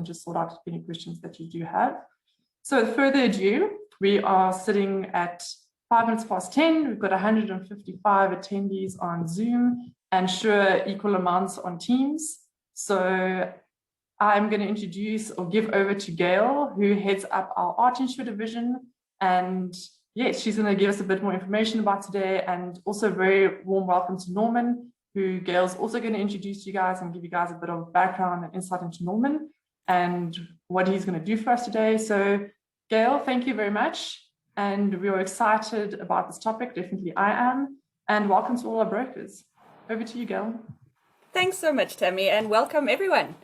just sort out any questions that you do have. So with further ado, we are sitting at 10:05. We've got 155 attendees on Zoom and sure equal amounts on Teams. So I'm going to introduce or give over to Gail, who heads up our Art Insure division. And yes, she's going to give us a bit more information about today, and also a very warm welcome to Norman, who Gail's also going to introduce you guys and give you guys a bit of background and insight into Norman and what he's going to do for us today. So Gail, thank you very much. And we are excited about this topic. Definitely I am. And welcome to all our brokers. Over to you, Gail. Thanks so much, Tammy, and welcome everyone.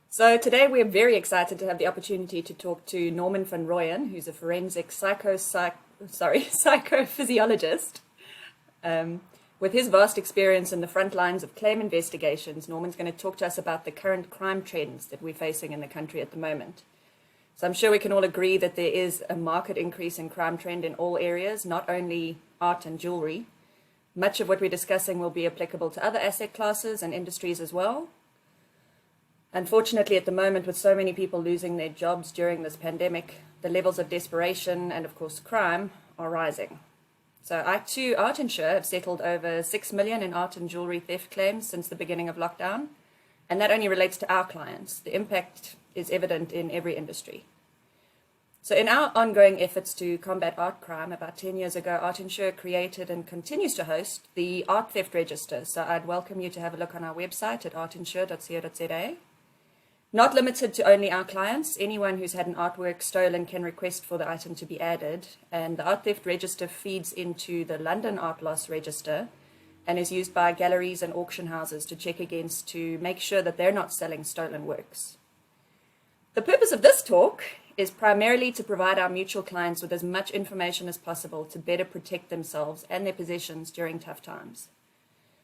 So today we're very excited to have the opportunity to talk to Norman van Rooyen, who's a forensic psychophysiologist. With his vast experience in the front lines of claim investigations, Norman's going to talk to us about the current crime trends that we're facing in the country at the moment. So I'm sure we can all agree that there is a marked increase in crime trend in all areas, not only art and jewellery. Much of what we're discussing will be applicable to other asset classes and industries as well. Unfortunately, at the moment, with so many people losing their jobs during this pandemic, the levels of desperation and, of course, crime are rising. So I, too, Art Insure, have settled over 6 million in art and jewellery theft claims since the beginning of lockdown. And that only relates to our clients. The impact is evident in every industry. So in our ongoing efforts to combat art crime, about 10 years ago, Art Insure created and continues to host the Art Theft Register. So I'd welcome you to have a look on our website at artinsure.co.za. Not limited to only our clients, anyone who's had an artwork stolen can request for the item to be added. And the Art Theft Register feeds into the London Art Loss Register and is used by galleries and auction houses to check against to make sure that they're not selling stolen works. The purpose of this talk is primarily to provide our mutual clients with as much information as possible to better protect themselves and their possessions during tough times.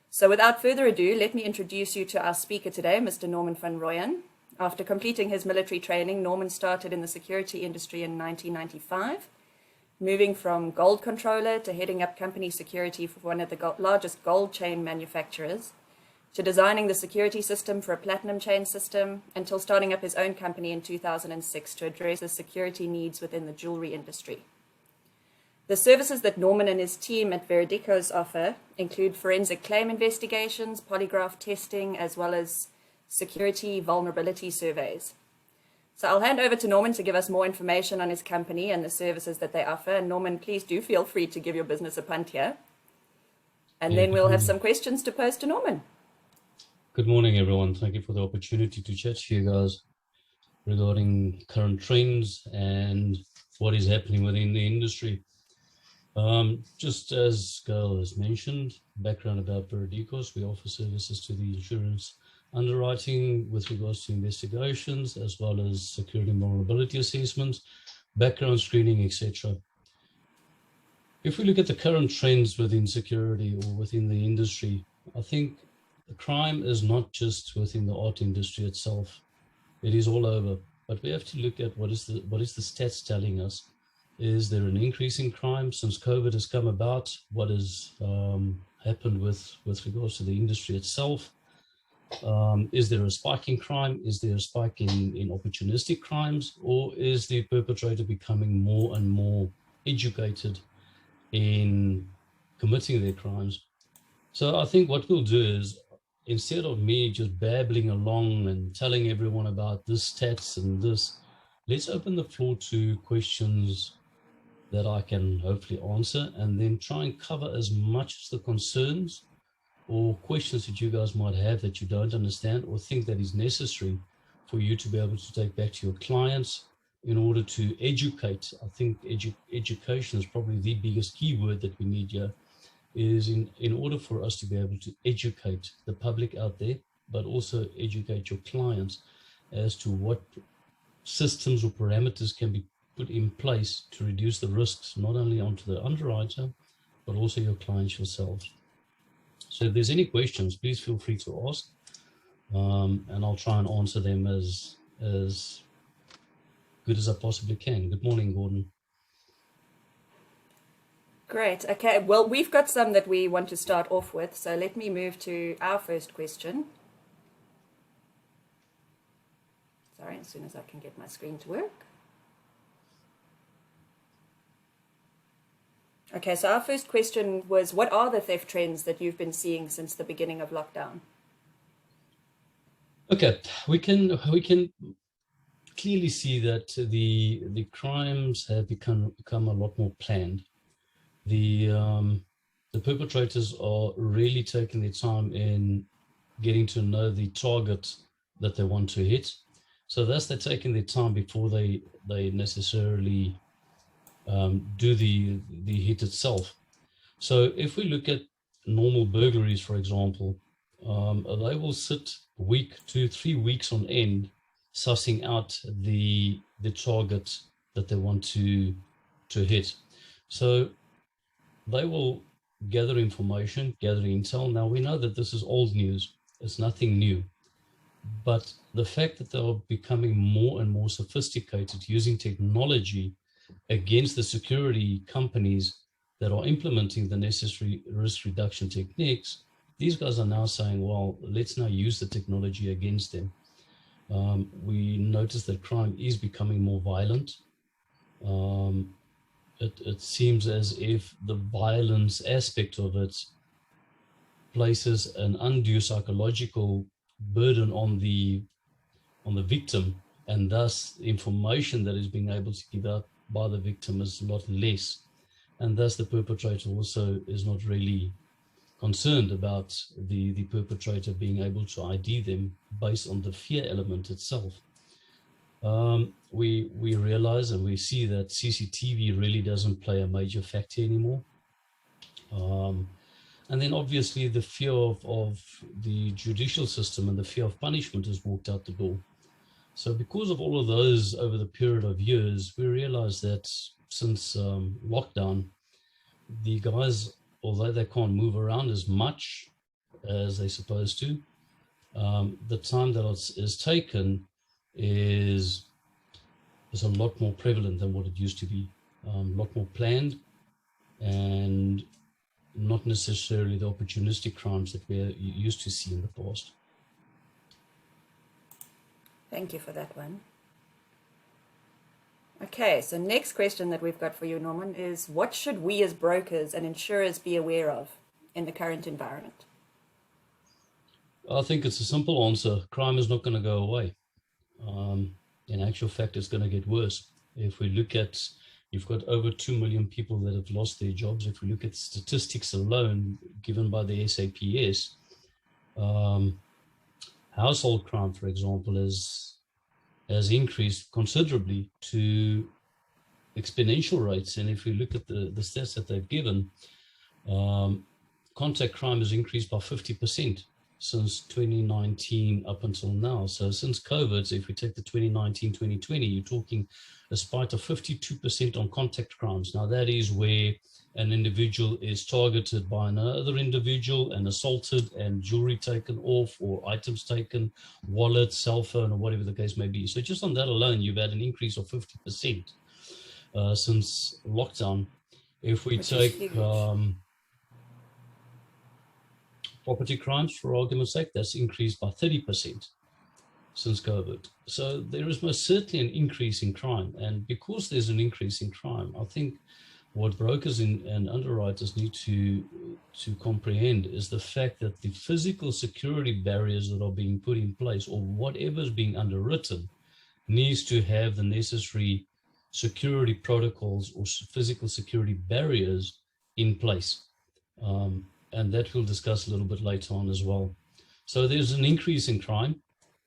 So without further ado, let me introduce you to our speaker today, Mr. Norman van Rooyen. After completing his military training, Norman started in the security industry in 1995, moving from gold controller to heading up company security for one of the largest gold chain manufacturers, to designing the security system for a platinum chain system, until starting up his own company in 2006 to address the security needs within the jewellery industry. The services that Norman and his team at Veridicos offer include forensic claim investigations, polygraph testing, as well as security vulnerability surveys. So I'll hand over to Norman to give us more information on his company and the services that they offer. And Norman, please do feel free to give your business a punt here. And then we'll have some questions to pose to Norman. Good morning, everyone. Thank you for the opportunity to chat to you guys regarding current trends and what is happening within the industry. Just as Gail has mentioned, background about Veridicos, we offer services to the insurance underwriting with regards to investigations, as well as security and vulnerability assessments, background screening, etc. If we look at the current trends within security or within the industry, I think the crime is not just within the art industry itself. It is all over. But we have to look at what is the stats telling us. Is there an increase in crime since COVID has come about? What has happened with regards to the industry itself? Is there a spike in crime? Is there a spike in opportunistic crimes? Or is the perpetrator becoming more and more educated in committing their crimes? So I think what we'll do is, instead of me just babbling along and telling everyone about this stats and this, let's open the floor to questions that I can hopefully answer, and then try and cover as much as the concerns or questions that you guys might have that you don't understand or think that is necessary for you to be able to take back to your clients in order to educate. I think education is probably the biggest key word that we need here, is in order for us to be able to educate the public out there, but also educate your clients as to what systems or parameters can be put in place to reduce the risks, not only onto the underwriter, but also your clients yourselves. So if there's any questions, please feel free to ask, and I'll try and answer them as good as I possibly can. Good morning, Gordon. Great. Okay, well, we've got some that we want to start off with, so let me move to our first question. Sorry, as soon as I can get my screen to work. Okay, so our first question was, what are the theft trends that you've been seeing since the beginning of lockdown? Okay, we can clearly see that the crimes have become a lot more planned. The perpetrators are really taking their time in getting to know the target that they want to hit. So thus they're taking their time before they necessarily do the hit itself. So if we look at normal burglaries, for example, they will sit a week, 2-3 weeks on end, sussing out the target that they want to hit. So they will gather information, gather intel. Now we know that this is old news; it's nothing new. But the fact that they are becoming more and more sophisticated using technology against the security companies that are implementing the necessary risk reduction techniques, these guys are now saying, well, let's now use the technology against them. We notice that crime is becoming more violent. It seems as if the violence aspect of it places an undue psychological burden on the victim, and thus information that is being able to give out by the victim is a lot less, and thus the perpetrator also is not really concerned about the perpetrator being able to ID them based on the fear element itself. We realize and we see that CCTV really doesn't play a major factor anymore. And then obviously the fear of the judicial system and the fear of punishment has walked out the door. So because of all of those over the period of years, we realized that since lockdown, the guys, although they can't move around as much as they're supposed to, the time that is taken is a lot more prevalent than what it used to be, a lot more planned, and not necessarily the opportunistic crimes that we used to see in the past. Thank you for that one. Okay, so next question that we've got for you, Norman, is what should we as brokers and insurers be aware of in the current environment? I think it's a simple answer. Crime is not going to go away. In actual fact, it's going to get worse. If we look at, you've got over 2 million people that have lost their jobs. If we look at statistics alone given by the SAPS, household crime, for example, has increased considerably to exponential rates. And if we look at the stats that they've given, contact crime has increased by 50% since 2019 up until now. So since COVID, so if we take the 2019-2020, you're talking a spike of 52% on contact crimes. Now that is where an individual is targeted by another individual and assaulted and jewelry taken off or items taken, wallet, cell phone, or whatever the case may be. So just on that alone, you've had an increase of 50% since lockdown. If we take property crimes, for argument's sake, that's increased by 30% since COVID. So there is most certainly an increase in crime. And because there's an increase in crime, I think what brokers and underwriters need to comprehend is the fact that the physical security barriers that are being put in place, or whatever is being underwritten, needs to have the necessary security protocols or physical security barriers in place. And that we'll discuss a little bit later on as well. So there's an increase in crime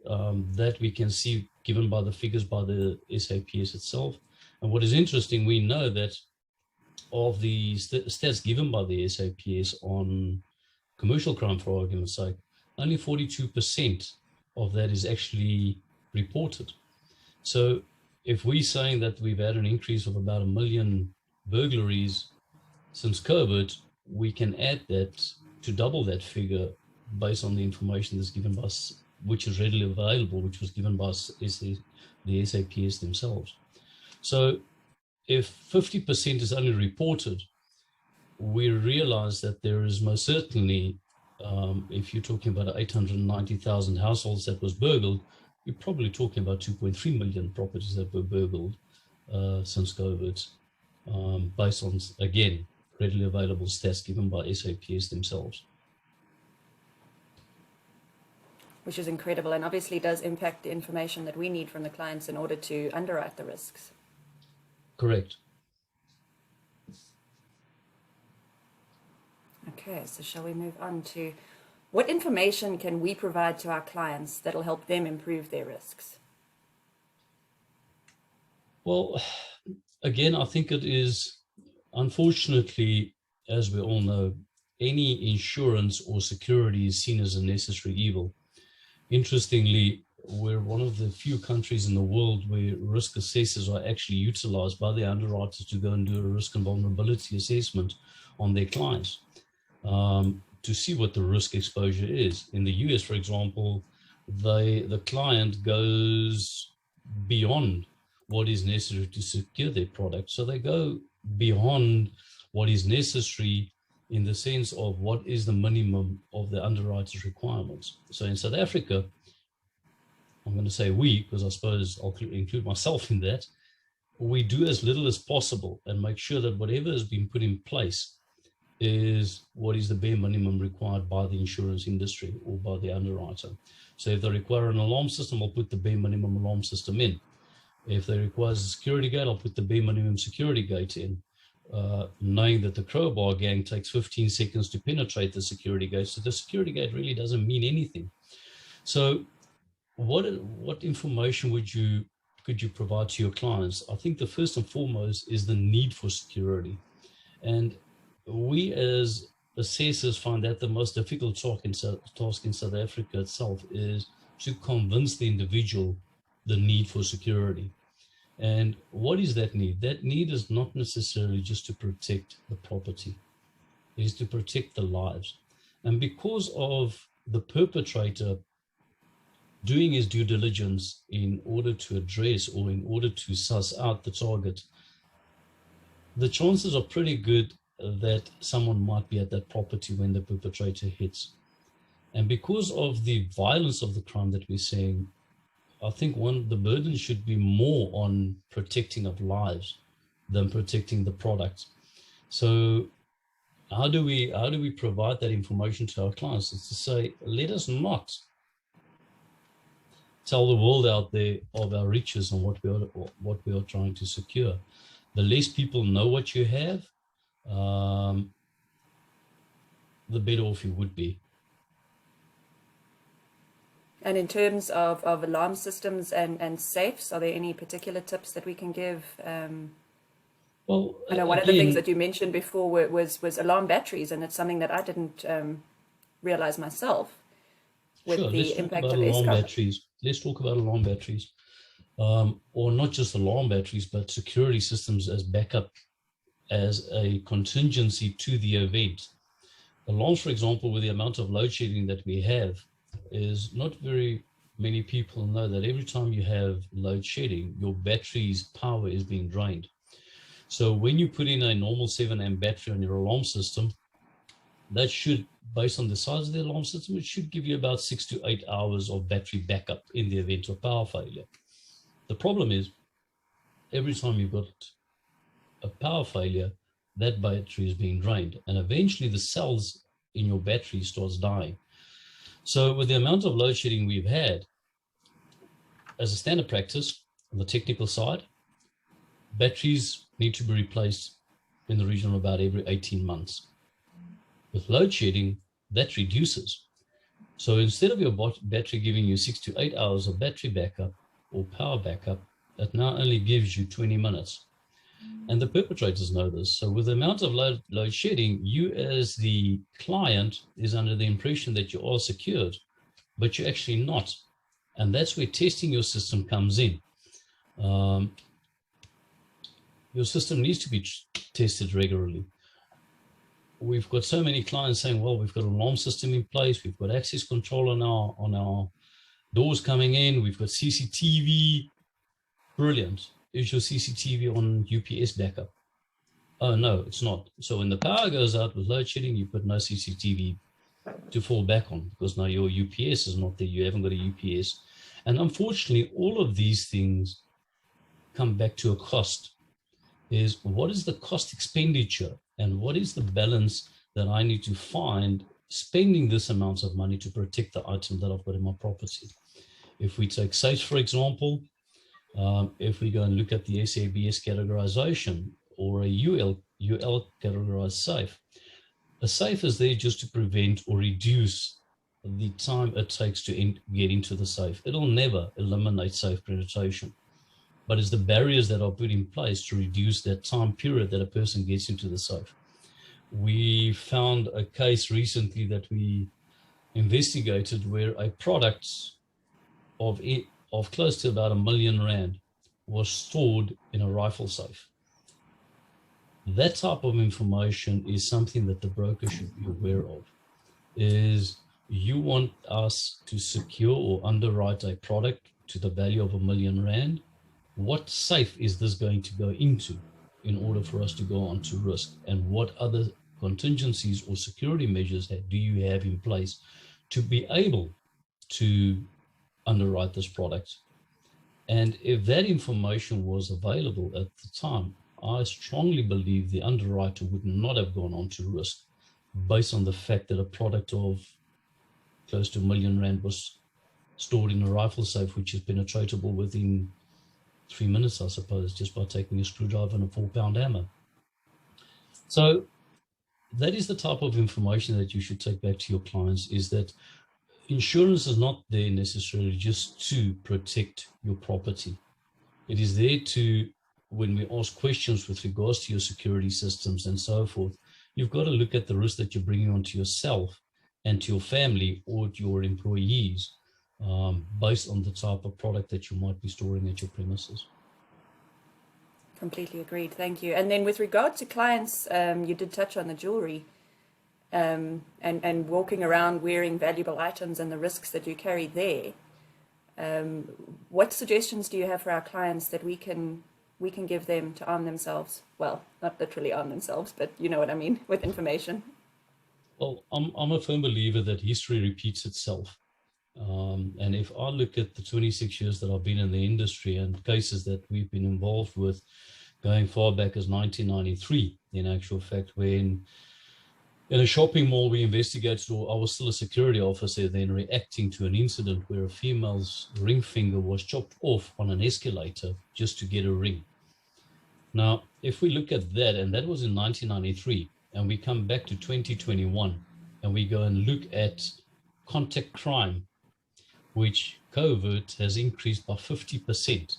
that we can see given by the figures by the SAPS itself. And what is interesting, we know that of the stats given by the SAPS on commercial crime, for argument's sake, only 42% of that is actually reported. So if we're saying that we've had an increase of about 1 million burglaries since COVID, we can add that to double that figure based on the information that's given by us, which is readily available, which was given by the SAPS themselves. So if 50% is only reported, we realize that there is most certainly, if you're talking about 890,000 households that was burgled, you're probably talking about 2.3 million properties that were burgled since COVID, based on, again, readily available stats given by SAPS themselves. Which is incredible, and obviously does impact the information that we need from the clients in order to underwrite the risks. Correct. Okay, so shall we move on to what information can we provide to our clients that'll help them improve their risks? Well, again, I think it is, unfortunately, as we all know, any insurance or security is seen as a necessary evil. Interestingly, we're one of the few countries in the world where risk assessors are actually utilized by the underwriters to go and do a risk and vulnerability assessment on their clients to see what the risk exposure is. In the US, for example, the client goes beyond what is necessary to secure their product. So they go beyond what is necessary in the sense of what is the minimum of the underwriter's requirements. So in South Africa, I'm going to say we, because I suppose I'll include myself in that, we do as little as possible and make sure that whatever has been put in place is what is the bare minimum required by the insurance industry or by the underwriter. So if they require an alarm system, I'll put the bare minimum alarm system in. If they require a security gate, I'll put the bare minimum security gate in, knowing that the crowbar gang takes 15 seconds to penetrate the security gate. So the security gate really doesn't mean anything. So what information could you provide to your clients? I think the first and foremost is the need for security. And we as assessors find that the most difficult task in South Africa itself is to convince the individual the need for security. And what is that need? That need is not necessarily just to protect the property, it is to protect the lives. And because of the perpetrator doing his due diligence in order to address or in order to suss out the target, the chances are pretty good that someone might be at that property when the perpetrator hits. And because of the violence of the crime that we're seeing, I think the burden should be more on protecting of lives than protecting the product. So how do we provide that information to our clients? It's to say, let us not tell the world out there of our riches and what we are trying to secure. The less people know what you have, the better off you would be. And in terms of alarm systems and safes, are there any particular tips that we can give? Well, I know one of the things that you mentioned before was alarm batteries, and it's something that I didn't realize myself with the impact of alarm batteries. Let's talk about alarm batteries, or not just alarm batteries, but security systems as backup, as a contingency to the event. Alarms, for example, with the amount of load shedding that we have, is not very many people know that every time you have load shedding, your battery's power is being drained. So when you put in a normal 7 amp battery on your alarm system, that should, based on the size of the alarm system, it should give you about 6 to 8 hours of battery backup in the event of power failure. The problem is, every time you've got a power failure, that battery is being drained, and eventually the cells in your battery starts dying. So with the amount of load shedding we've had, as a standard practice on the technical side, batteries need to be replaced in the region of about every 18 months. With load shedding, that reduces. So instead of your battery giving you 6 to 8 hours of battery backup or power backup, it now only gives you 20 minutes. And the perpetrators know this. So with the amount of load shedding, you as the client is under the impression that you are secured, but you're actually not. And that's where testing your system comes in. Your system needs to be tested regularly. We've got so many clients saying, well, we've got an alarm system in place, we've got access control on our doors coming in, we've got CCTV. Brilliant. Is your CCTV on UPS backup? Oh, no, it's not. So when the power goes out with load shedding, you've got no CCTV to fall back on, because now your UPS is not there. You haven't got a UPS. And unfortunately, all of these things come back to a cost. Is what is the cost expenditure and what is the balance that I need to find spending this amount of money to protect the item that I've got in my property. If we take safes, for example, if we go and look at the SABS categorization or a UL categorized safe, a safe is there just to prevent or reduce the time it takes to get into the safe. It'll never eliminate safe penetration, but it's the barriers that are put in place to reduce that time period that a person gets into the safe. We found a case recently that we investigated where a product of close to about R1 million was stored in a rifle safe. That type of information is something that the broker should be aware of. Is you want us to secure or underwrite a product to the value of R1 million. What safe is this going to go into in order for us to go on to risk? And what other contingencies or security measures do you have in place to be able to underwrite this product? And if that information was available at the time, I strongly believe the underwriter would not have gone on to risk based on the fact that a product of close to R1 million was stored in a rifle safe, which is penetratable within 3 minutes, I suppose, just by taking a screwdriver and a 4-pound hammer. So that is the type of information that you should take back to your clients, is that insurance is not there necessarily just to protect your property. It is there to, when we ask questions with regards to your security systems and so forth, you've got to look at the risk that you're bringing onto yourself and to your family or to your employees, based on the type of product that you might be storing at your premises. Completely agreed. Thank you. And then with regard to clients, you did touch on the jewelry and walking around wearing valuable items and the risks that you carry there. What suggestions do you have for our clients that we can give them to arm themselves? Well, not literally arm themselves, but you know what I mean, with information. Well, I'm a firm believer that history repeats itself. And if I look at the 26 years that I've been in the industry and cases that we've been involved with, going far back as 1993, in actual fact, when in a shopping mall we investigated, or I was still a security officer then, reacting to an incident where a female's ring finger was chopped off on an escalator just to get a ring. Now, if we look at that, and that was in 1993, and we come back to 2021, and we go and look at contact crime, which covert has increased by 50%.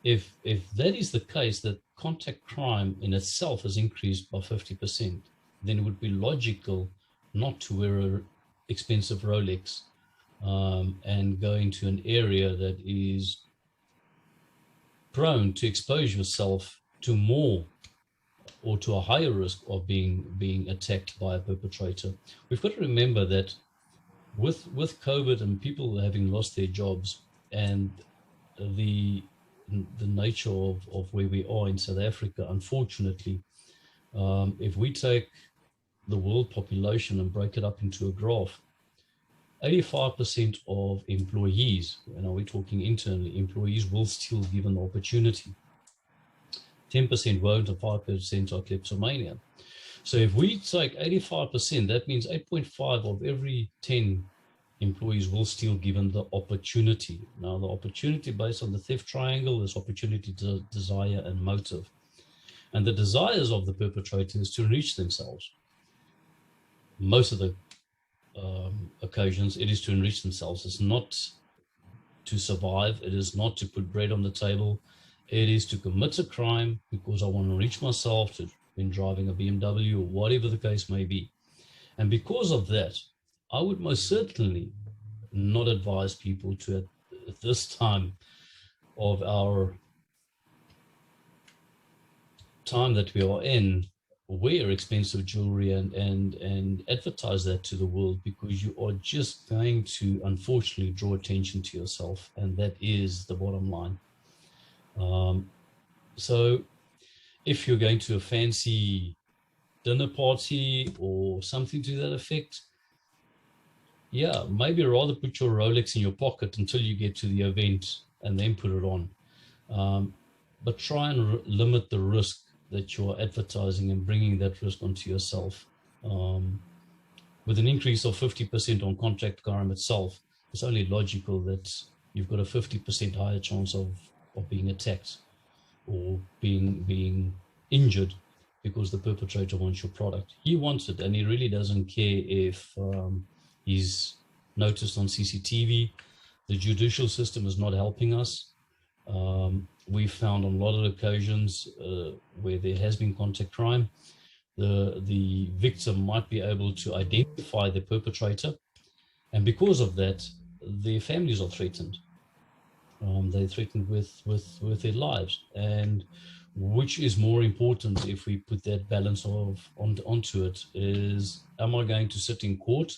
If that is the case, that contact crime in itself has increased by 50%, then it would be logical not to wear an expensive Rolex and go into an area that is prone to expose yourself to more or to a higher risk of being attacked by a perpetrator. We've got to remember that with COVID and people having lost their jobs and the nature of where we are in South Africa, unfortunately, if we take the world population and break it up into a graph, 85% of employees, and are we talking internally, employees will steal given the opportunity. 10% won't, and 5% are kleptomania. So if we take 85%, that means 8.5 of every 10 employees will steal given the opportunity. Now, the opportunity based on the theft triangle is opportunity, desire, and motive. And the desires of the perpetrator is to enrich themselves. Most of the occasions, it is to enrich themselves. It's not to survive. It is not to put bread on the table. It is to commit a crime because I want to enrich myself, in driving a BMW or whatever the case may be. And because of that, I would most certainly not advise people to, at this time of our time that we are in, wear expensive jewelry and advertise that to the world, because you are just going to unfortunately draw attention to yourself, and that is the bottom line. So if you're going to a fancy dinner party or something to that effect, yeah, maybe rather put your Rolex in your pocket until you get to the event and then put it on. But try and limit the risk that you're advertising and bringing that risk onto yourself. With an increase of 50% on contract crime itself, it's only logical that you've got a 50% higher chance of being attacked or being injured because the perpetrator wants your product. He wants it, and he really doesn't care if he's noticed on CCTV. The judicial system is not helping us. We've found on a lot of occasions where there has been contact crime, the victim might be able to identify the perpetrator, and because of that, their families are threatened. They're threatened with their lives, and which is more important if we put that balance onto it is, am I going to sit in court,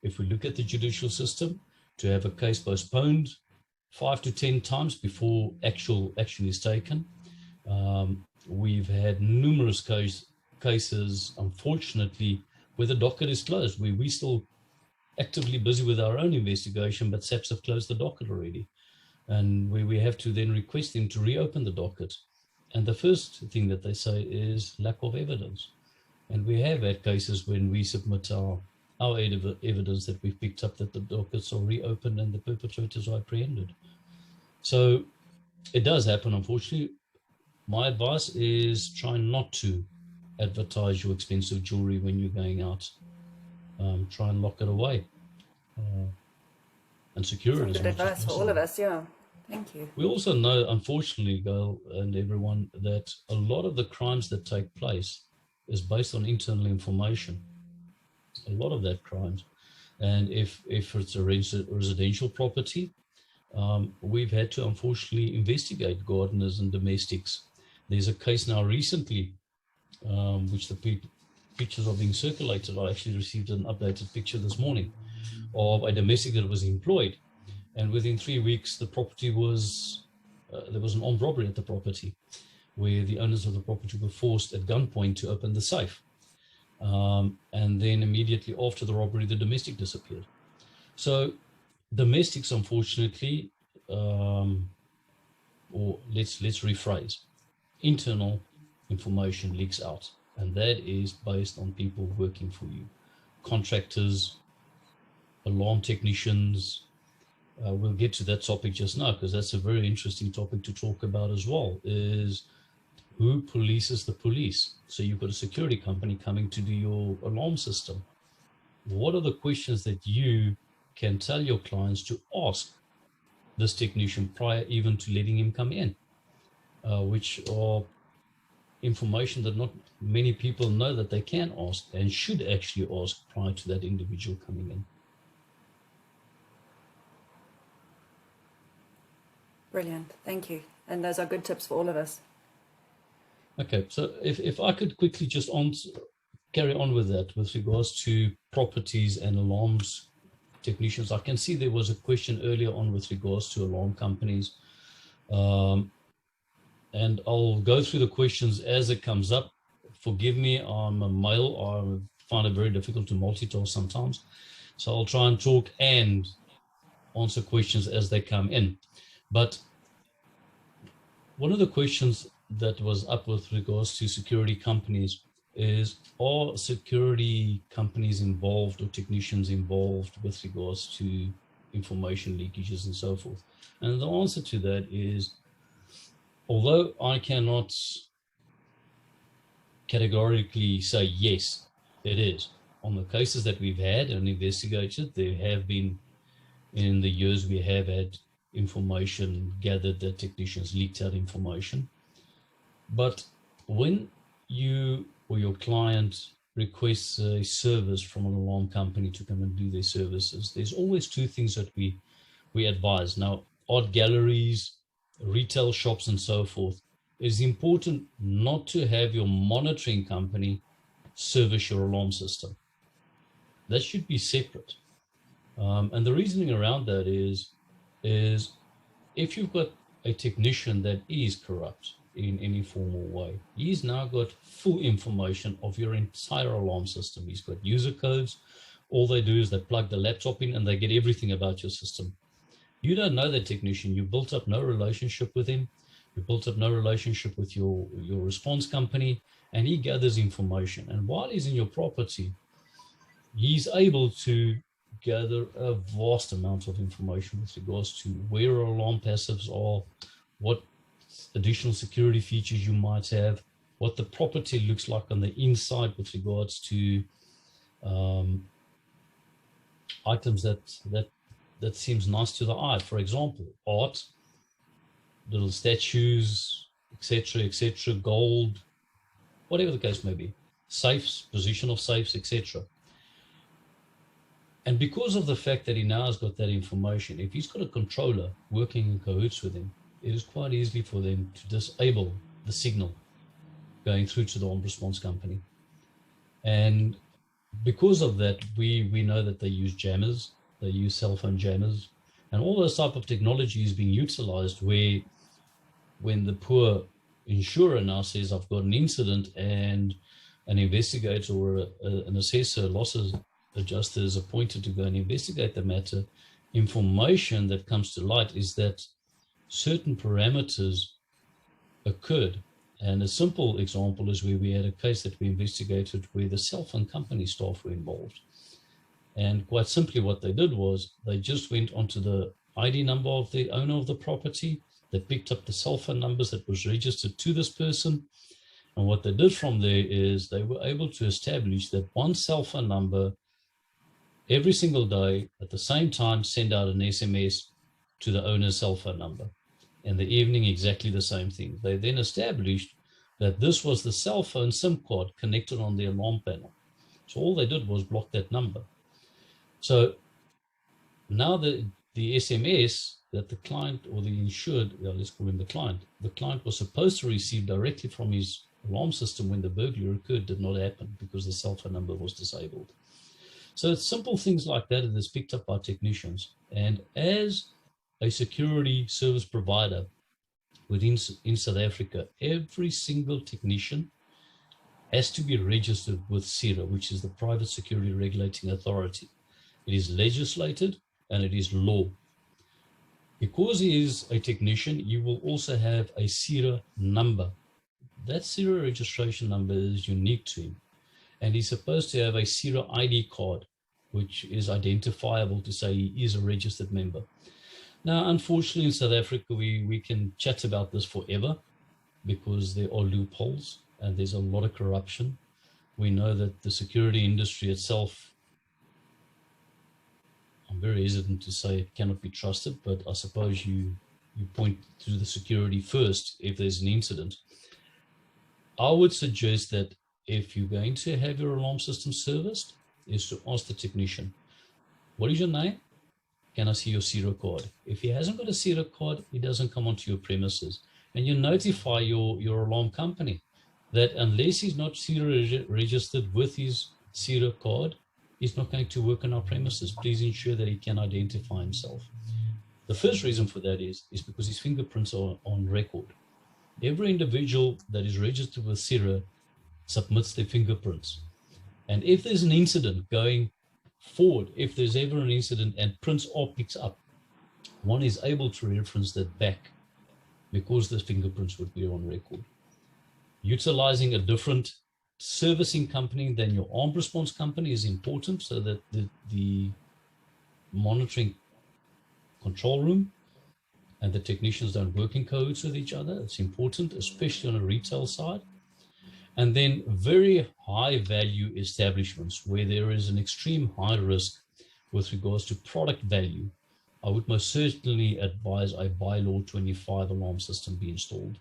if we look at the judicial system, to have a case postponed 5 to 10 times before actual action is taken? We've had numerous cases, unfortunately, where the docket is closed, where we're still actively busy with our own investigation, but SAPS have closed the docket already. And where we have to then request them to reopen the docket. And the first thing that they say is lack of evidence. And we have had cases when we submit our evidence that we've picked up, that the dockets are reopened and the perpetrators are apprehended. So it does happen, unfortunately. My advice is try not to advertise your expensive jewelry when you're going out. Try and lock it away and secure it. Good advice for all of us, yeah. Thank you. We also know, unfortunately, Gail and everyone, that a lot of the crimes that take place is based on internal information. A lot of that crimes. And if it's a residential property, we've had to unfortunately investigate gardeners and domestics. There's a case now recently, which the pictures are being circulated. I actually received an updated picture this morning of a domestic that was employed. And within 3 weeks, the property was, there was an armed robbery at the property, where the owners of the property were forced at gunpoint to open the safe. And then immediately after the robbery, the domestic disappeared. So domestics, unfortunately, or let's rephrase, internal information leaks out, and that is based on people working for you, contractors, alarm technicians. We'll get to that topic just now, because that's a very interesting topic to talk about as well, is who polices the police. So you've got a security company coming to do your alarm system. What are the questions that you can tell your clients to ask this technician prior even to letting him come in, which are information that not many people know that they can ask and should actually ask prior to that individual coming in. Brilliant, thank you. And those are good tips for all of us. Okay, so if I could quickly just carry on with that with regards to properties and alarms technicians. I can see there was a question earlier on with regards to alarm companies. And I'll go through the questions as it comes up. Forgive me, I'm a male. I find it very difficult to multitask sometimes. So I'll try and talk and answer questions as they come in. But one of the questions that was up with regards to security companies is, are security companies involved or technicians involved with regards to information leakages and so forth? And the answer to that is, although I cannot categorically say yes, it is. On the cases that we've had and investigated, there have been, in the years we have had information gathered that technicians leaked out information. But when you or your client requests a service from an alarm company to come and do their services, there's always two things that we advise. Now, art galleries, retail shops and so forth, it's important not to have your monitoring company service your alarm system. That should be separate. And the reasoning around that is if you've got a technician that is corrupt in any formal way, he's now got full information of your entire alarm system. He's got user codes All they do is they plug the laptop in and they get everything about your system. You don't know that technician. You built up no relationship with him. You built up no relationship with your response company, and he gathers information. And while he's in your property, he's able to gather a vast amount of information with regards to where alarm passives are, what additional security features you might have, what the property looks like on the inside with regards to items that seems nice to the eye. For example, art, little statues, etc., gold, whatever the case may be, safes, position of safes, etc. And because of the fact that he now has got that information, if he's got a controller working in cahoots with him, it is quite easy for them to disable the signal going through to the armed response company. And because of that, we know that they use jammers, they use cell phone jammers, and all those type of technology is being utilized where when the poor insurer now says, I've got an incident, and an investigator or an assessor, losses adjuster is appointed to go and investigate the matter, information that comes to light is that certain parameters occurred. And a simple example is where we had a case that we investigated where the cell phone company staff were involved. And quite simply what they did was they just went onto the ID number of the owner of the property. They picked up the cell phone numbers that was registered to this person. And what they did from there is they were able to establish that one cell phone number every single day at the same time send out an SMS to the owner's cell phone number. In the evening, exactly the same thing. They then established that this was the cell phone SIM card connected on the alarm panel. So all they did was block that number. So now the SMS that the client or the insured, let's call him the client was supposed to receive directly from his alarm system when the burglary occurred did not happen because the cell phone number was disabled. So it's simple things like that that is picked up by technicians. And as a security service provider in South Africa, every single technician has to be registered with CIRA, which is the Private Security Regulating Authority. It is legislated and it is law. Because he is a technician, you will also have a CIRA number. That CIRA registration number is unique to him. And he's supposed to have a CIRA ID card, which is identifiable to say he is a registered member. Now, unfortunately, in South Africa, we can chat about this forever because there are loopholes and there's a lot of corruption. We know that the security industry itself, I'm very hesitant to say it cannot be trusted, but I suppose you point to the security first if there's an incident. I would suggest that if you're going to have your alarm system serviced, is to ask the technician, what is your name? Can I see your CIRA card? If he hasn't got a CIRA card, he doesn't come onto your premises. And you notify your alarm company that unless he's not CIRA registered with his CIRA card, he's not going to work on our premises. Please ensure that he can identify himself. The first reason for that is because his fingerprints are on record. Every individual that is registered with CIRA submits their fingerprints. And if there's an incident going forward, if there's ever an incident and prints are picked up, one is able to reference that back because the fingerprints would be on record. Utilizing a different servicing company than your armed response company is important so that the monitoring control room and the technicians don't work in cahoots with each other. It's important, especially on a retail side. And then very high value establishments where there is an extreme high risk with regards to product value. I would most certainly advise a bylaw 25 alarm system be installed.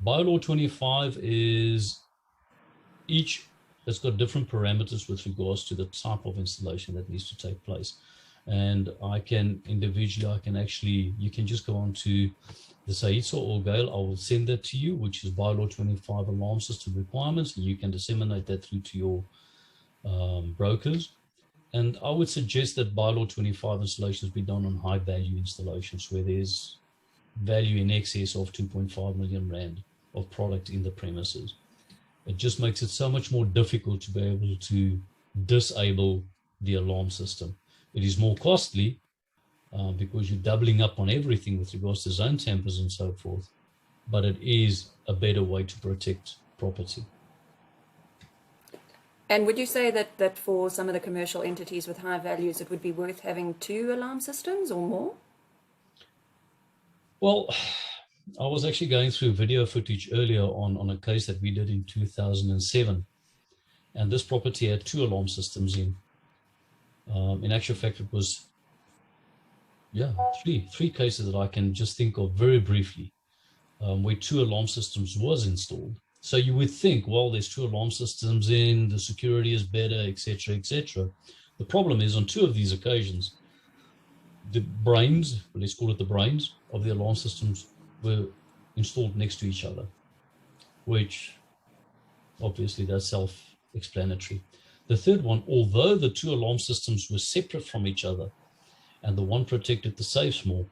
Bylaw 25 is each has got different parameters with regards to the type of installation that needs to take place. And I can individually, you can just go on to the Saitso or Gail, I will send that to you, which is bylaw 25 alarm system requirements, and you can disseminate that through to your brokers. And I would suggest that bylaw 25 installations be done on high value installations where there's value in excess of 2.5 million rand of product in the premises. It just makes it so much more difficult to be able to disable the alarm system. It is more costly because you're doubling up on everything with regards to zone tampers and so forth, but it is a better way to protect property. And would you say that for some of the commercial entities with high values, it would be worth having 2 alarm systems or more? Well, I was actually going through video footage earlier on a case that we did in 2007. And this property had 2 alarm systems in. In actual fact, it was, three cases that I can just think of very briefly, where 2 alarm systems was installed. So you would think, well, there's 2 alarm systems in, the security is better, etc., etc. The problem is on 2 of these occasions, the brains, let's call it the brains, of the alarm systems were installed next to each other, which obviously that's self-explanatory. The third one, although the 2 alarm systems were separate from each other and the one protected the safes more,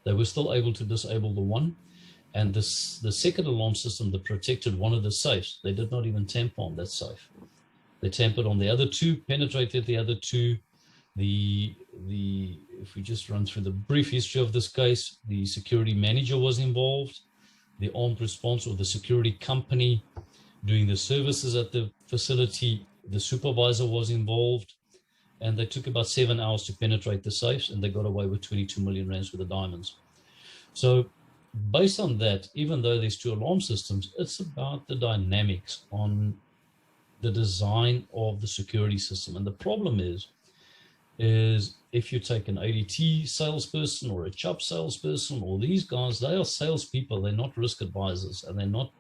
they were still able to disable the one. And the second alarm system that protected one of the safes, they did not even tamper on that safe. They tampered on the other 2, penetrated the other 2. If we just run through the brief history of this case, the security manager was involved, the armed response or the security company doing the services at the facility, the supervisor was involved, and they took about 7 hours to penetrate the safes, and they got away with 22 million rands worth of diamonds. So based on that, even though there's 2 alarm systems, it's about the dynamics on the design of the security system. And the problem is if you take an ADT salesperson or a CHUP salesperson, or these guys, they are salespeople, they're not risk advisors, and they're not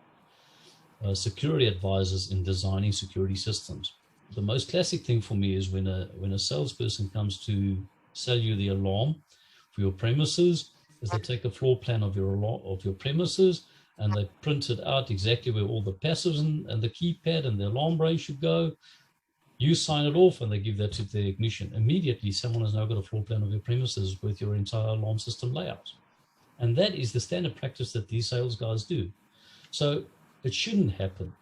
security advisors in designing security systems. The most classic thing for me is when a salesperson comes to sell you the alarm for your premises, is they take a floor plan of your premises and they print it out exactly where all the passives and the keypad and the alarm brain should go. You sign it off and they give that to the ignition. Immediately, someone has now got a floor plan of your premises with your entire alarm system layout. And that is the standard practice that these sales guys do. So it shouldn't happen.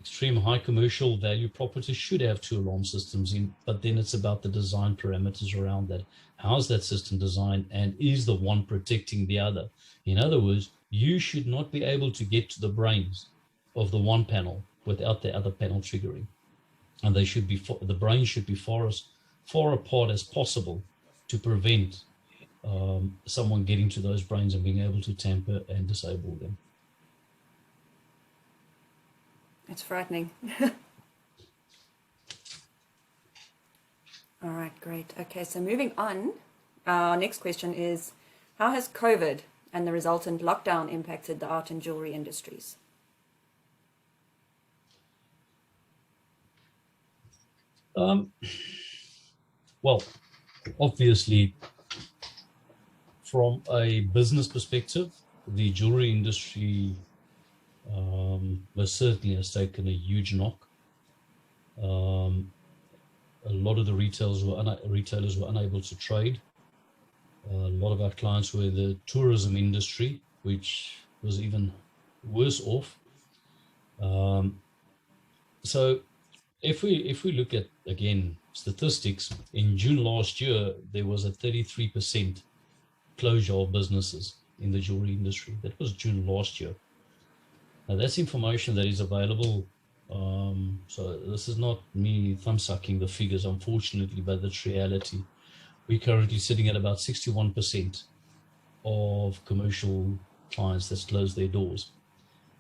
Extreme high commercial value properties should have 2 alarm systems in, but then it's about the design parameters around that. How's that system designed, and is the one protecting the other? In other words, you should not be able to get to the brains of the one panel without the other panel triggering. And they should be, the brains should be far apart as possible to prevent someone getting to those brains and being able to tamper and disable them. It's frightening. All right, great. Okay, so moving on, our next question is, how has COVID and the resultant lockdown impacted the art and jewelry industries? Well, obviously, from a business perspective, the jewelry industry certainly has taken a huge knock. A lot of the retailers were unable to trade. A lot of our clients were in the tourism industry, which was even worse off. So if we look at, again, statistics, in June last year, there was a 33% closure of businesses in the jewelry industry. That was June last year. Now, that's information that is available. So this is not me thumb-sucking the figures, unfortunately, but that's reality. We're currently sitting at about 61% of commercial clients that's closed their doors.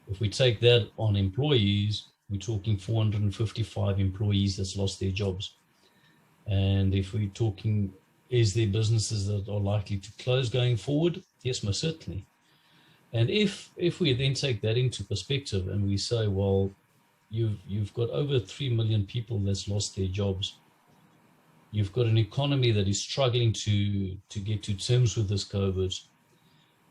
If we take that on employees, we're talking 455 employees that's lost their jobs. And if we're talking, is there businesses that are likely to close going forward? Yes, most certainly. And if we then take that into perspective and we say, well, you've got over 3 million people that's lost their jobs. You've got an economy that is struggling to get to terms with this COVID.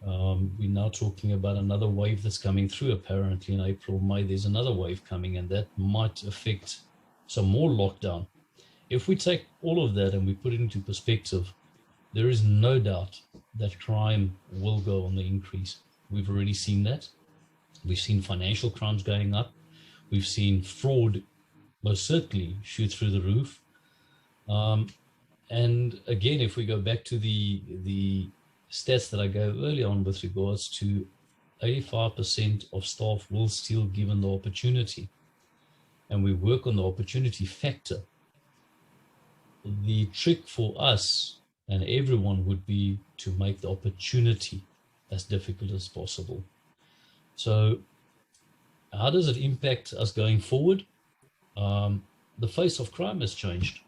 We're now talking about another wave that's coming through. Apparently in April, May, there's another wave coming, and that might affect some more lockdown. If we take all of that and we put it into perspective, there is no doubt that crime will go on the increase. We've already seen that. We've seen financial crimes going up. We've seen fraud most certainly shoot through the roof. And again, if we go back to the stats that I gave earlier on with regards to 85% of staff will steal given the opportunity, and we work on the opportunity factor. The trick for us and everyone would be to make the opportunity as difficult as possible. So how does it impact us going forward? The face of crime has changed.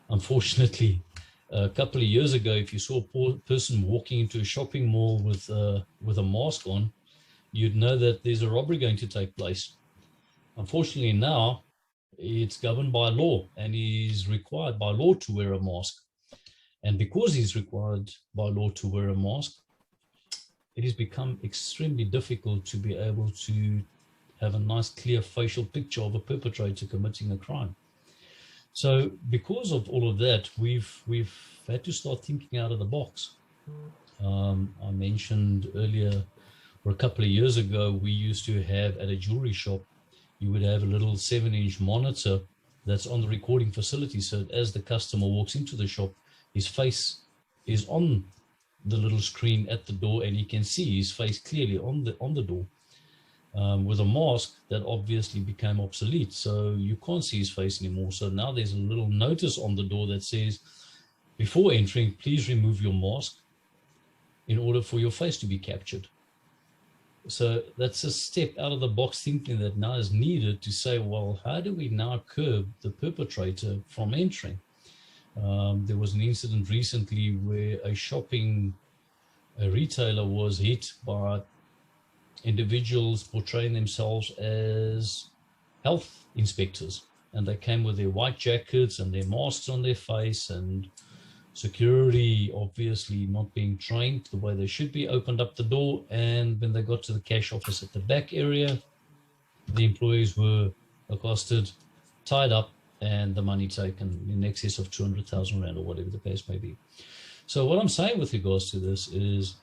Unfortunately, a couple of years ago, if you saw a person walking into a shopping mall with a mask on, you'd know that there's a robbery going to take place. Unfortunately, now it's governed by law, and he's required by law to wear a mask. And because he's required by law to wear a mask, it has become extremely difficult to be able to have a nice, clear facial picture of a perpetrator committing a crime. So because of all of that, we've had to start thinking out of the box. I mentioned earlier, or a couple of years ago, we used to have at a jewelry shop, you would have a little 7-inch monitor that's on the recording facility. So as the customer walks into the shop, his face is on the little screen at the door, and he can see his face clearly on the door. With a mask, that obviously became obsolete, so you can't see his face anymore. So now there's a little notice on the door that says, before entering, please remove your mask in order for your face to be captured. So that's a step out of the box thinking that now is needed to say, well, how do we now curb the perpetrator from entering? There was an incident recently where a retailer was hit by individuals portraying themselves as health inspectors, and they came with their white jackets and their masks on their face, and security, obviously not being trained the way they should be, opened up the door, and when they got to the cash office at the back area, the employees were accosted, tied up, and the money taken in excess of 200,000 rand or whatever the case may be. So what I'm saying with regards to this is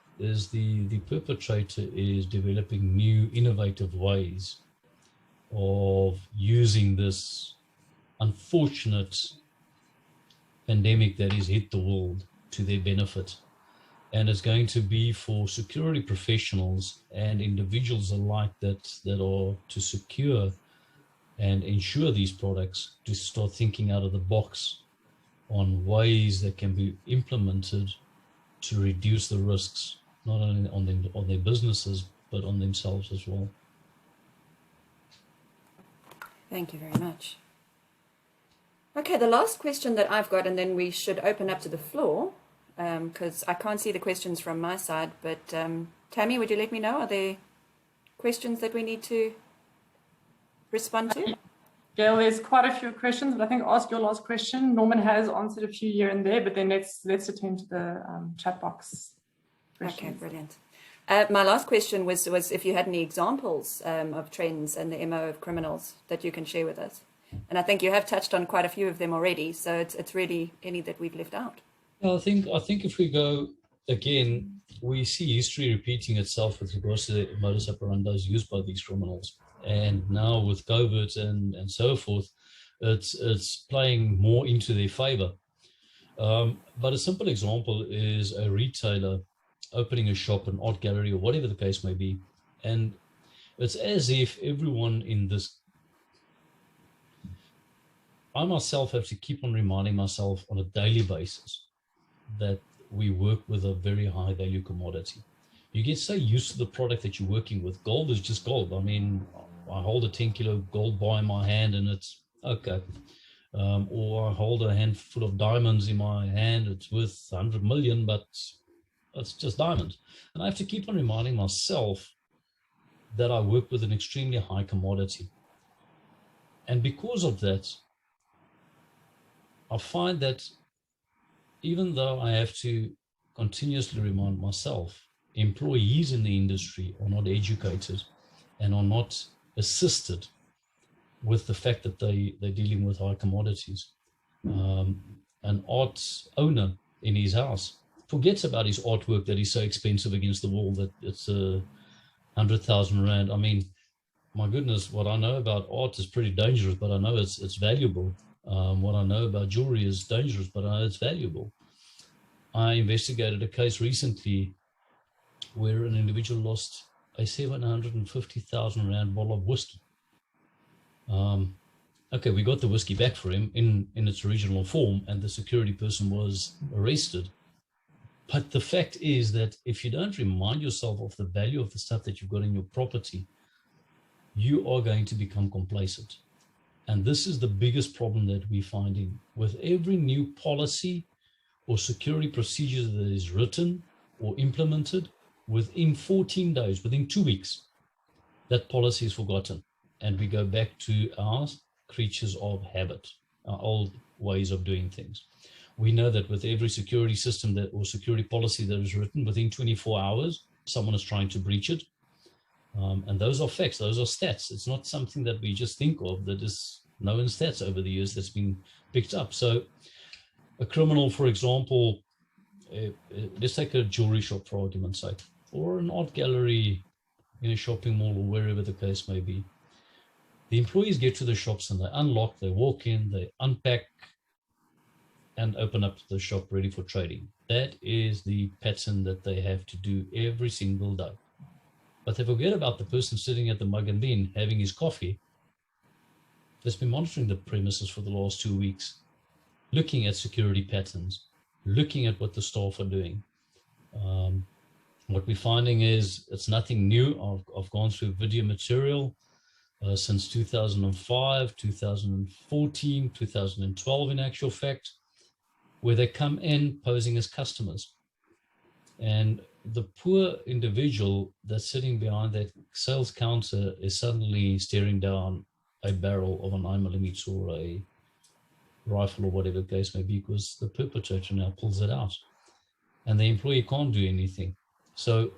the perpetrator is developing new innovative ways of using this unfortunate pandemic that has hit the world to their benefit. And it's going to be for security professionals and individuals alike that are to secure and ensure these products to start thinking out of the box on ways that can be implemented to reduce the risks, not only on their businesses, but on themselves as well. Thank you very much. Okay, the last question that I've got, and then we should open up to the floor, because I can't see the questions from my side, but Tammy, would you let me know, are there questions that we need to respond to? Gail, there's quite a few questions, but I think ask your last question. Norman has answered a few here and there, but then let's attend to the chat box questions. Okay, brilliant. My last question was if you had any examples of trends and the MO of criminals that you can share with us. And I think you have touched on quite a few of them already, so it's really any that we've left out. I think if we go again, we see history repeating itself with regards to the modus operandi used by these criminals. And now with COVID and so forth, it's playing more into their favor. But a simple example is a retailer opening a shop, an art gallery, or whatever the case may be. And it's as if everyone in this, I myself have to keep on reminding myself on a daily basis that we work with a very high value commodity. You get so used to the product that you're working with. Gold is just gold. I mean, I hold a 10-kilo gold bar in my hand and it's okay. Or I hold a handful of diamonds in my hand. It's worth 100 million, but it's just diamonds. And I have to keep on reminding myself that I work with an extremely high commodity. And because of that, I find that even though I have to continuously remind myself, employees in the industry are not educated and are not assisted with the fact that they're dealing with high commodities. An art owner in his house forgets about his artwork that is so expensive against the wall that it's 100,000 rand. I mean, my goodness, what I know about art is pretty dangerous, but I know it's valuable. What I know about jewelry is dangerous, but I know it's valuable. I investigated a case recently where an individual lost a 750,000 rand bottle of whiskey. Okay, we got the whiskey back for him in its original form, and the security person was arrested. But the fact is that if you don't remind yourself of the value of the stuff that you've got in your property, you are going to become complacent. And this is the biggest problem that we're finding. With every new policy or security procedure that is written or implemented, within 14 days, within 2 weeks, that policy is forgotten. And we go back to our creatures of habit, our old ways of doing things. We know that with every security system that or security policy that is written, within 24 hours, someone is trying to breach it. And those are facts, those are stats. It's not something that we just think of that is known stats over the years that's been picked up. So a criminal, for example, let's take a jewelry shop for argument's sake, or an art gallery in a shopping mall or wherever the case may be. The employees get to the shops and they unlock, they walk in, they unpack and open up the shop ready for trading. That is the pattern that they have to do every single day. But they forget about the person sitting at the mug and bean having his coffee that's been monitoring the premises for the last 2 weeks, looking at security patterns, looking at what the staff are doing. What we're finding is it's nothing new. I've gone through video material since 2005, 2014, 2012 in actual fact, where they come in posing as customers. And the poor individual that's sitting behind that sales counter is suddenly staring down a barrel of a 9mm or a rifle or whatever the case may be, because the perpetrator now pulls it out and the employee can't do anything. So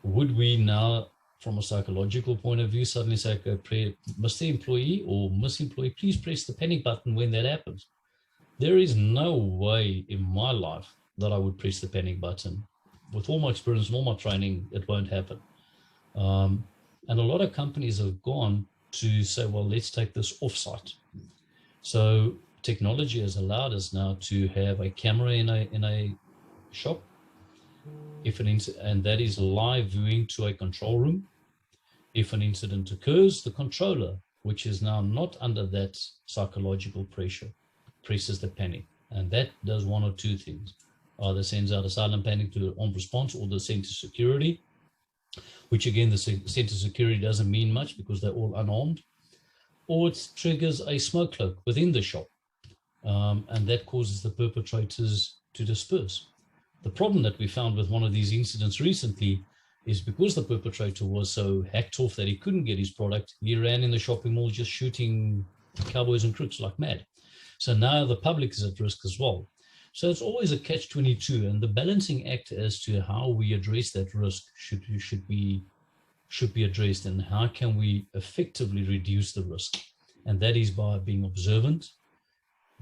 would we now, from a psychological point of view, suddenly say, okay, Mr. Employee or Miss Employee, please press the panic button when that happens? There is no way in my life that I would press the panic button. With all my experience and all my training, it won't happen. And a lot of companies have gone to say, well, let's take this offsite. So technology has allowed us now to have a camera in a shop, and that is live viewing to a control room. If an incident occurs, the controller, which is now not under that psychological pressure, presses the panic. And that does one or two things. Either sends out a silent panic to armed response or the center security, which again, the center security doesn't mean much because they're all unarmed, or it triggers a smoke cloak within the shop. And that causes the perpetrators to disperse. The problem that we found with one of these incidents recently is because the perpetrator was so hacked off that he couldn't get his product, he ran in the shopping mall just shooting cowboys and crooks like mad. So now the public is at risk as well. So it's always a catch-22, and the balancing act as to how we address that risk should be addressed, and how can we effectively reduce the risk. And that is by being observant,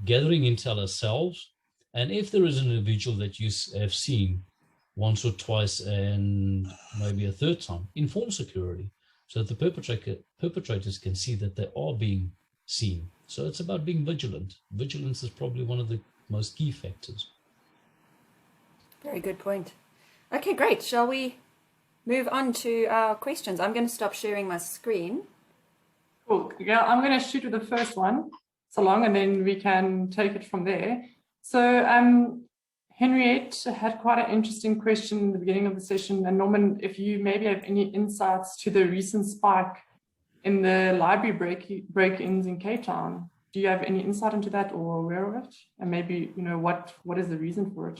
gathering intel ourselves, and if there is an individual that you have seen once or twice and maybe a third time, inform security so that the perpetrators can see that they are being seen. So it's about being vigilant. Vigilance is probably one of the most key factors. Very good point. Okay, great. Shall we move on to our questions? I'm going to stop sharing my screen. Cool. Yeah, I'm going to shoot with the first one so long, and then we can take it from there. So Henriette had quite an interesting question in the beginning of the session. And Norman, if you maybe have any insights to the recent spike in the library break-ins in Cape Town. Do you have any insight into that or aware of it? And maybe, what is the reason for it?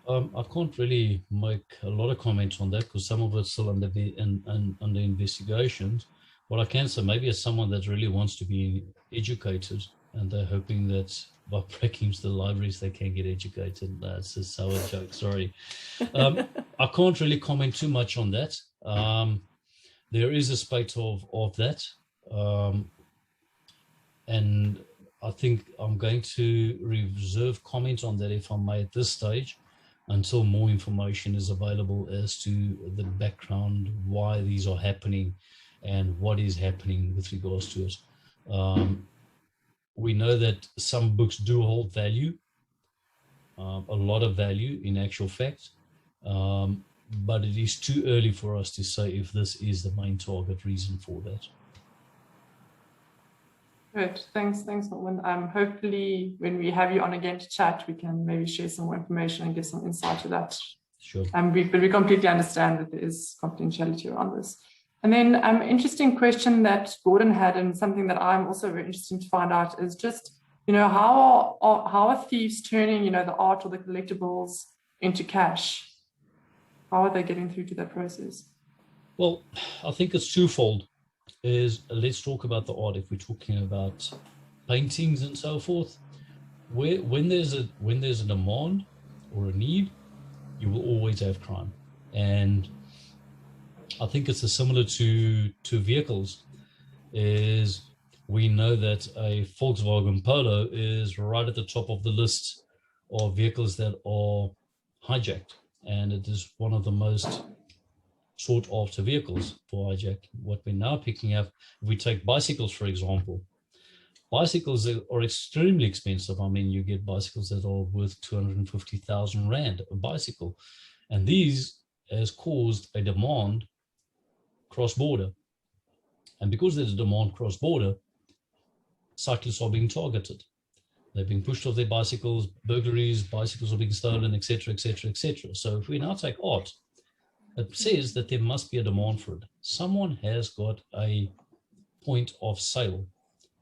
I can't really make a lot of comments on that because some of it's still under investigations. What I can say, maybe as someone that really wants to be educated and they're hoping that by breaking into the libraries they can get educated. That's a sour joke, sorry. I can't really comment too much on that. There is a spate of that. And I think I'm going to reserve comment on that, if I may, at this stage, until more information is available as to the background, why these are happening, and what is happening with regards to it. We know that some books do hold value, a lot of value in actual fact, but it is too early for us to say if this is the main target reason for that. Good. Thanks, Norman. Hopefully, when we have you on again to chat, we can maybe share some more information and give some insight to that. Sure. But we completely understand that there is confidentiality around this. And then interesting question that Gordon had, and something that I'm also very interested to find out, is just, how are thieves turning, the art or the collectibles into cash? How are they getting through to that process? Well, I think it's twofold. Let's talk about the art. If we're talking about paintings and so forth, when there's a demand or a need, you will always have crime. And I think it's similar to vehicles. Is we know that a Volkswagen Polo is right at the top of the list of vehicles that are hijacked, and it is one of the most sought after vehicles for hijacking. What we're now picking up, if we take bicycles, for example, bicycles are extremely expensive. I mean, you get bicycles that are worth 250,000 Rand a bicycle. And these has caused a demand cross-border. And because there's a demand cross-border, cyclists are being targeted. They're being pushed off their bicycles, burglaries, bicycles are being stolen, etc., etc., etc. So if we now take art, it says that there must be a demand for it. Someone has got a point of sale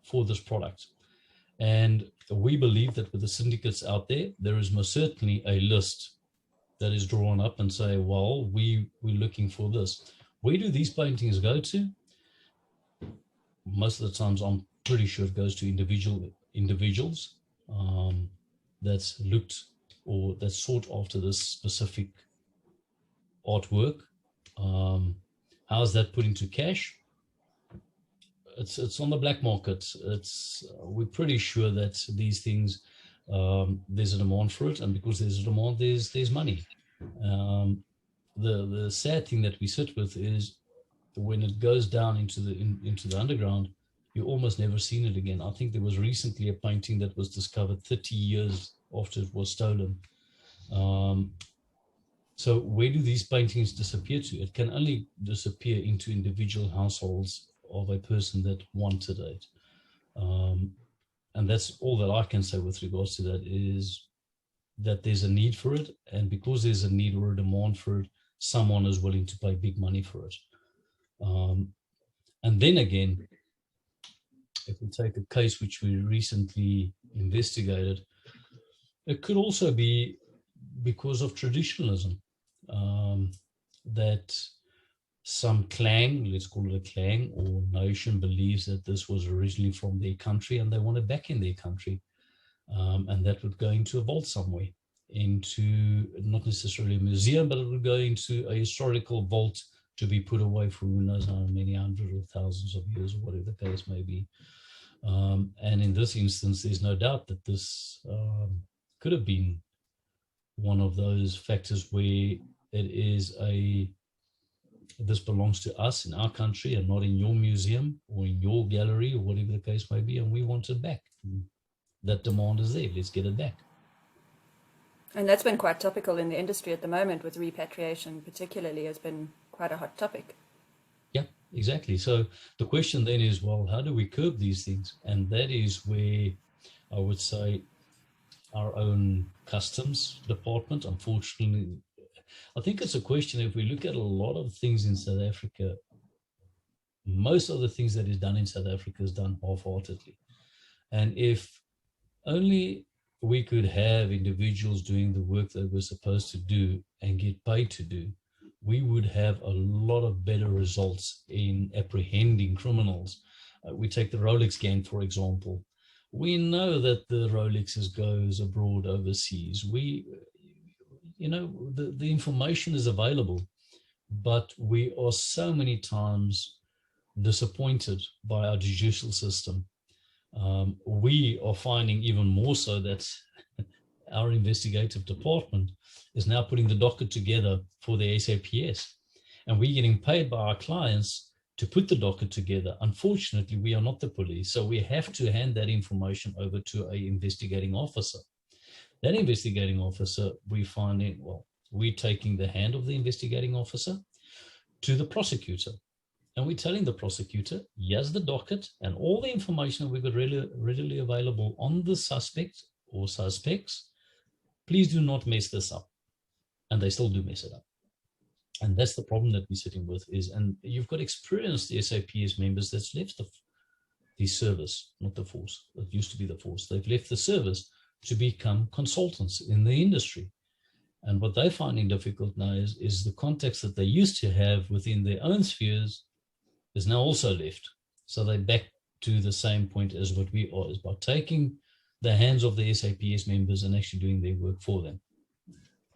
for this product. And we believe that with the syndicates out there, there is most certainly a list that is drawn up and say, well, we're looking for this. Where do these paintings go to? Most of the times, I'm pretty sure it goes to individuals that's looked or that's sought after this specific artwork. How is that put into cash? It's on the black market. We're pretty sure that these things, there's a demand for it, and because there's a demand, there's money. The sad thing that we sit with is when it goes down into the underground, you almost never seen it again. I think there was recently a painting that was discovered 30 years after it was stolen. So where do these paintings disappear to? It can only disappear into individual households of a person that wanted it. And that's all that I can say with regards to that, is that there's a need for it. And because there's a need or a demand for it, someone is willing to pay big money for it. And then again, if we take a case which we recently investigated, it could also be because of traditionalism, that some clan, let's call it a clan or nation, believes that this was originally from their country and they want it back in their country. And that would go into a vault somewhere, into not necessarily a museum, but it would go into a historical vault to be put away for who knows how many hundreds or thousands of years, or whatever the case may be. And in this instance, there's no doubt that this could have been one of those factors where it is this belongs to us in our country and not in your museum or in your gallery or whatever the case may be, and we want it back. And that demand is there. Let's get it back. And that's been quite topical in the industry at the moment, with repatriation particularly has been quite a hot topic. Yeah, exactly. So the question then is, well, how do we curb these things? And that is where I would say our own customs department, unfortunately, I think it's a question, if we look at a lot of things in South Africa, most of the things that is done in South Africa is done half-heartedly. And if only we could have individuals doing the work that we're supposed to do and get paid to do, we would have a lot of better results in apprehending criminals. We take the Rolex gang, for example. We know that the Rolexes goes abroad overseas. The information is available, but we are so many times disappointed by our judicial system. We are finding even more so that our investigative department is now putting the docket together for the SAPS, and we're getting paid by our clients to put the docket together. Unfortunately, we are not the police, so we have to hand that information over to an investigating officer. That investigating officer, we find it, well, we're taking the hand of the investigating officer to the prosecutor. And we're telling the prosecutor, here's the docket and all the information that we've got readily available on the suspect or suspects. Please do not mess this up. And they still do mess it up. And that's the problem that we're sitting with is, and you've got experienced SAPS members that's left the service, not the force. It used to be the force. They've left the service to become consultants in the industry. And what they're finding difficult now is the context that they used to have within their own spheres is now also left. So they're back to the same point as what we are, is by taking the hands of the SAPS members and actually doing their work for them.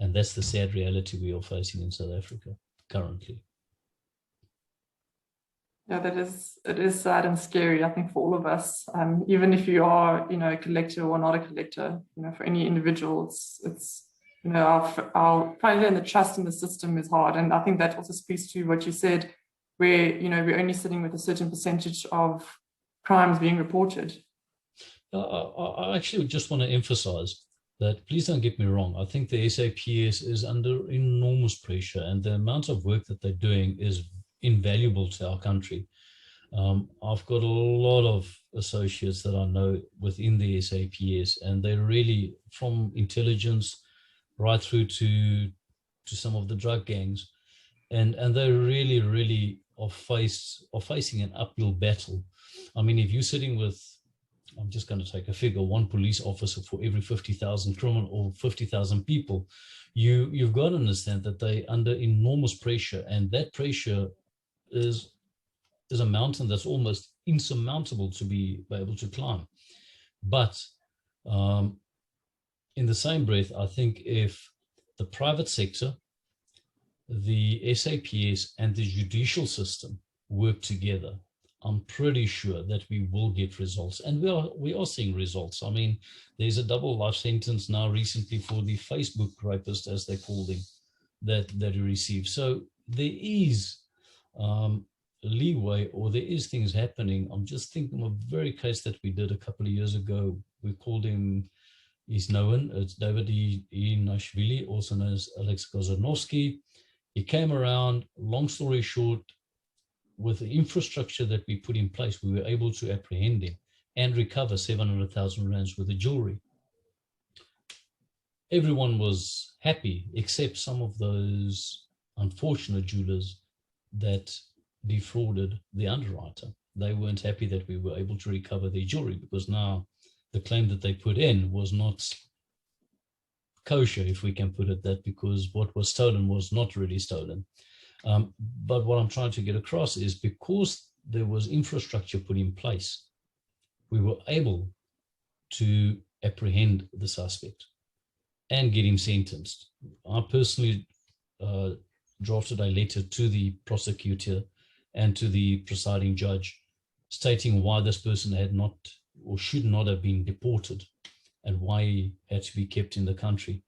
And that's the sad reality we are facing in South Africa currently. Yeah, it is sad and scary, I think, for all of us. Even if you are, a collector or not a collector, for any individual, it's our finding the trust in the system is hard. And I think that also speaks to what you said, where, we're only sitting with a certain percentage of crimes being reported. I actually just want to emphasize that, please don't get me wrong, I think the SAPS is under enormous pressure, and the amount of work that they're doing is invaluable to our country. I've got a lot of associates that I know within the SAPS, and they're really, from intelligence right through to some of the drug gangs, and they really are facing an uphill battle. I mean, if you're sitting with, I'm just going to take a figure, one police officer for every 50,000 criminal or 50,000 people, you've got to understand that they're under enormous pressure, and that pressure is a mountain that's almost insurmountable to be able to climb. But in the same breath, I think if the private sector, the SAPS and the judicial system work together, I'm pretty sure that we will get results, and we are seeing results. I mean, there's a double life sentence now recently for the Facebook rapist, as they call them, that he received. So there is leeway, or there is things happening. I'm just thinking of a very case that we did a couple of years ago. We called him, he's known, it's David Ianashvili, also known as Alex Kozanowski. He came around, long story short, with the infrastructure that we put in place, we were able to apprehend him and recover 700,000 rands worth of jewelry. Everyone was happy, except some of those unfortunate jewelers that defrauded the underwriter. They weren't happy that we were able to recover their jewelry, because now the claim that they put in was not kosher, if we can put it that, because what was stolen was not really stolen. But what I'm trying to get across is, because there was infrastructure put in place, we were able to apprehend the suspect and get him sentenced. I personally drafted a letter to the prosecutor and to the presiding judge stating why this person had not or should not have been deported and why he had to be kept in the country.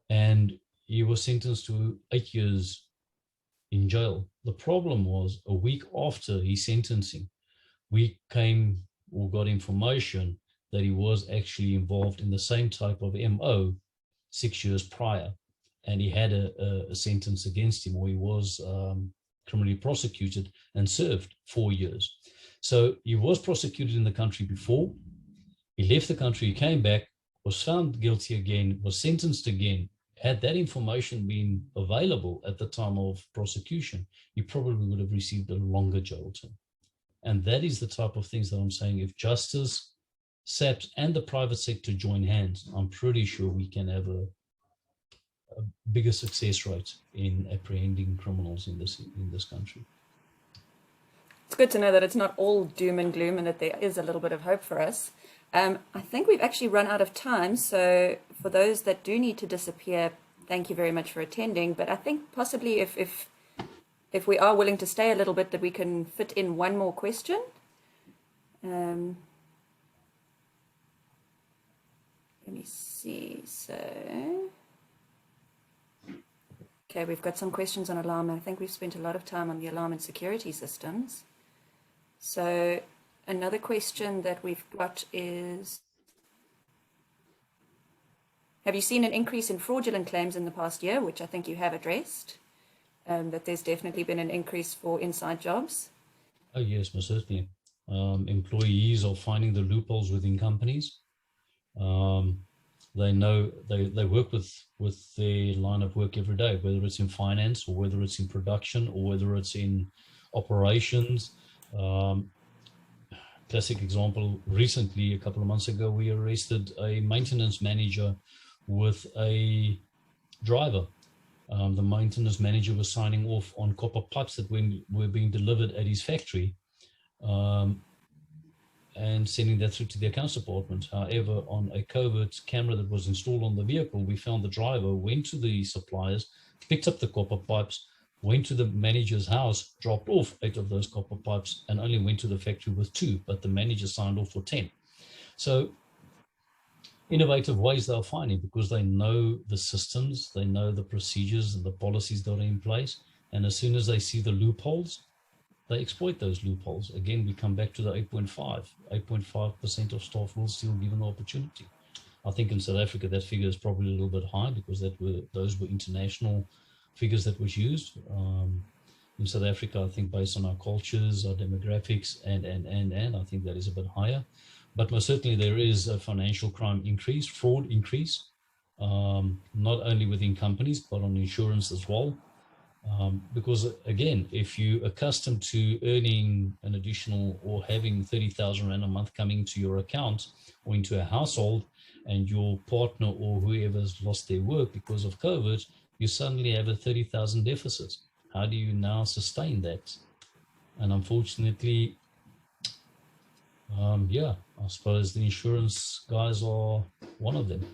And he was sentenced to 8 years in jail. The problem was, a week after his sentencing, we came or got information that he was actually involved in the same type of MO 6 years prior, and he had a sentence against him, or he was criminally prosecuted and served 4 years. So he was prosecuted in the country before, he left the country, he came back, was found guilty again, was sentenced again. Had that information been available at the time of prosecution, he probably would have received a longer jail term. And that is the type of things that I'm saying, if justice, SAPS and the private sector join hands, I'm pretty sure we can have a bigger success rate in apprehending criminals in this country. It's good to know that it's not all doom and gloom, and that there is a little bit of hope for us. I think we've actually run out of time, so for those that do need to disappear, thank you very much for attending. But I think possibly if we are willing to stay a little bit, that we can fit in one more question. Let me see. So Okay, we've got some questions on alarm. I think we've spent a lot of time on the alarm and security systems. So another question that we've got is, have you seen an increase in fraudulent claims in the past year, which I think you have addressed, that there's definitely been an increase for inside jobs? Oh yes, most certainly. Employees are finding the loopholes within companies. They know they work with their line of work every day, whether it's in finance or whether it's in production or whether it's in operations. Classic example, recently, a couple of months ago, we arrested a maintenance manager with a driver. The maintenance manager was signing off on copper pipes that were being delivered at his factory, and sending that through to the accounts department. However, on a covert camera that was installed on the vehicle, we found the driver went to the suppliers, picked up the copper pipes, went to the manager's house, dropped off 8 of those copper pipes, and only went to the factory with 2, but the manager signed off for 10. So innovative ways they're finding, because they know the systems, they know the procedures and the policies that are in place, and as soon as they see the loopholes, they exploit those loopholes. Again, we come back to the 8.5% of staff will still given the opportunity. I think in South Africa, that figure is probably a little bit high because those were international figures that was used. In South Africa, I think based on our cultures, our demographics, and I think that is a bit higher. But most certainly there is a financial crime increase, fraud increase, not only within companies, but on insurance as well. Because again, if you're accustomed to earning an additional or having 30,000 Rand a month coming to your account or into a household, and your partner or whoever's lost their work because of COVID, you suddenly have a 30,000 deficit. How do you now sustain that? And unfortunately, I suppose the insurance guys are one of them.